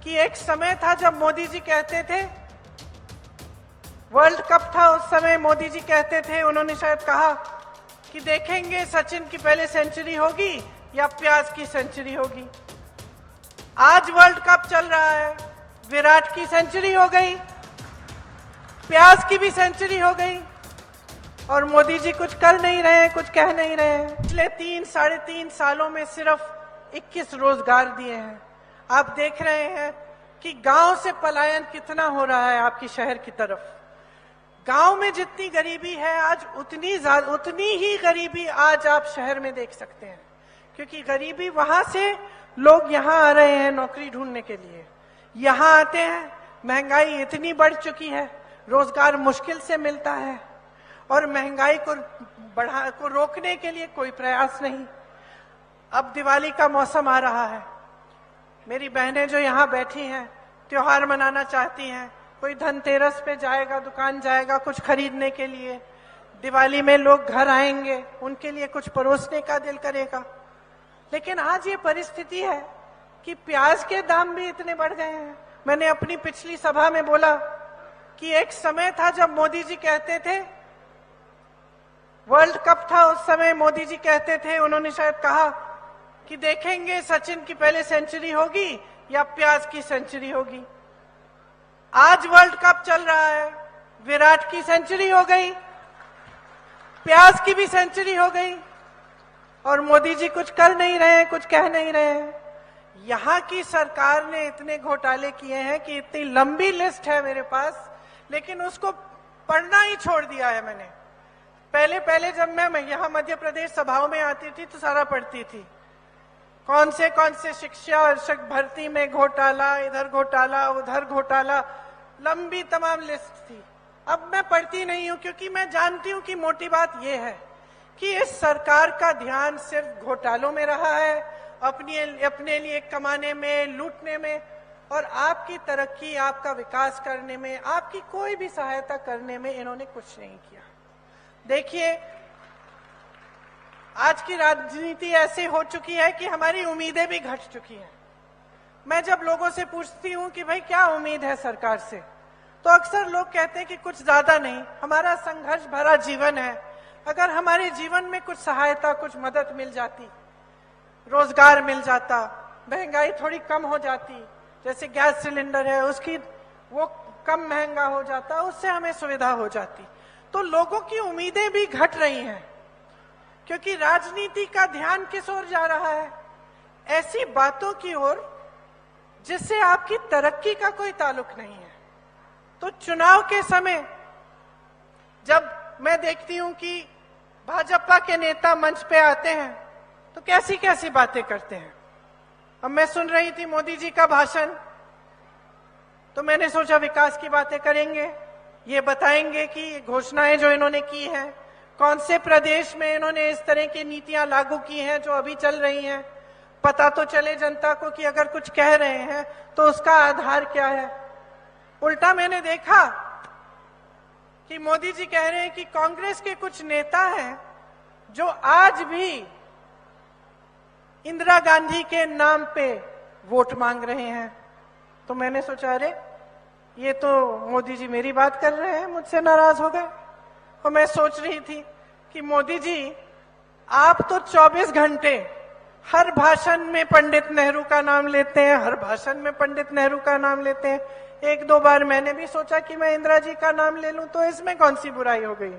कि एक समय था जब मोदी जी कहते थे, वर्ल्ड कप था उस समय, मोदी जी कहते थे, उन्होंने शायद कहा कि देखेंगे सचिन की पहले सेंचुरी होगी या प्याज की सेंचुरी होगी। आज वर्ल्ड कप चल रहा है, विराट की सेंचुरी हो गई, प्याज की भी सेंचुरी हो गई और मोदी जी कुछ कर नहीं रहे, कुछ कह नहीं रहे हैं। पिछले 3-3.5 सालों में सिर्फ 21 रोजगार दिए हैं। आप देख रहे हैं कि गांव से पलायन कितना हो रहा है आपकी शहर की तरफ। गांव में जितनी गरीबी है आज उतनी ही गरीबी आज आप शहर में देख सकते हैं, क्योंकि गरीबी वहां से लोग यहाँ आ रहे हैं नौकरी ढूंढने के लिए, यहाँ आते हैं, महंगाई इतनी बढ़ चुकी है, रोजगार मुश्किल से मिलता है और महंगाई को रोकने के लिए कोई प्रयास नहीं। अब दिवाली का मौसम आ रहा है, मेरी बहनें जो यहाँ बैठी हैं त्योहार मनाना चाहती हैं, कोई धनतेरस पे जाएगा, दुकान जाएगा कुछ खरीदने के लिए, दिवाली में लोग घर आएंगे, उनके लिए कुछ परोसने का दिल करेगा। लेकिन आज ये परिस्थिति है कि प्याज के दाम भी इतने बढ़ गए हैं। मैंने अपनी पिछली सभा में बोला कि एक समय था जब मोदी जी कहते थे, वर्ल्ड कप था उस समय, मोदी जी कहते थे, उन्होंने शायद कहा कि देखेंगे सचिन की पहले सेंचुरी होगी या प्याज की सेंचुरी होगी। आज वर्ल्ड कप चल रहा है, विराट की सेंचुरी हो गई, प्याज की भी सेंचुरी हो गई और मोदी जी कुछ कर नहीं रहे हैं, कुछ कह नहीं रहे हैं। यहाँ की सरकार ने इतने घोटाले किए हैं कि इतनी लंबी लिस्ट है मेरे पास, लेकिन उसको पढ़ना ही छोड़ दिया है मैंने। पहले जब मैं यहाँ मध्य प्रदेश सभाओं में आती थी तो सारा पढ़ती थी, कौन से शिक्षक भर्ती में घोटाला, इधर घोटाला, उधर घोटाला, लंबी तमाम लिस्ट थी। अब मैं पढ़ती नहीं हूं, क्योंकि मैं जानती हूं कि मोटी बात यह है कि इस सरकार का ध्यान सिर्फ घोटालों में रहा है, अपने लिए कमाने में, लूटने में, और आपकी तरक्की, आपका विकास करने में, आपकी कोई भी सहायता करने में इन्होंने कुछ नहीं किया। देखिए, आज की राजनीति ऐसे हो चुकी है कि हमारी उम्मीदें भी घट चुकी हैं। मैं जब लोगों से पूछती हूं कि भाई क्या उम्मीद है सरकार से, तो अक्सर लोग कहते हैं कि कुछ ज्यादा नहीं, हमारा संघर्ष भरा जीवन है, अगर हमारे जीवन में कुछ सहायता, कुछ मदद मिल जाती, रोजगार मिल जाता, महंगाई थोड़ी कम हो जाती, जैसे गैस सिलेंडर है उसकी वो कम महंगा हो जाता, उससे हमें सुविधा हो जाती। तो लोगों की उम्मीदें भी घट रही हैं, क्योंकि राजनीति का ध्यान किस ओर जा रहा है? ऐसी बातों की ओर जिससे आपकी तरक्की का कोई ताल्लुक नहीं है। तो चुनाव के समय जब मैं देखती हूं कि भाजपा के नेता मंच पे आते हैं तो कैसी कैसी बातें करते हैं। अब मैं सुन रही थी मोदी जी का भाषण, तो मैंने सोचा विकास की बातें करेंगे, ये बताएंगे कि घोषणाएं जो इन्होंने की हैं, कौन से प्रदेश में इन्होंने इस तरह की नीतियां लागू की हैं जो अभी चल रही हैं, पता तो चले जनता को कि अगर कुछ कह रहे हैं तो उसका आधार क्या है। उल्टा मैंने देखा कि मोदी जी कह रहे हैं कि कांग्रेस के कुछ नेता हैं जो आज भी इंदिरा गांधी के नाम पे वोट मांग रहे हैं। तो मैंने सोचा, अरे ये तो मोदी जी मेरी बात कर रहे हैं, मुझसे नाराज हो गए। और मैं सोच रही थी कि मोदी जी, आप तो 24 घंटे हर भाषण में पंडित नेहरू का नाम लेते हैं, हर भाषण में पंडित नेहरू का नाम लेते हैं। 1-2 बार मैंने भी सोचा कि मैं इंदिरा जी का नाम ले लूं, तो इसमें कौन सी बुराई हो गई।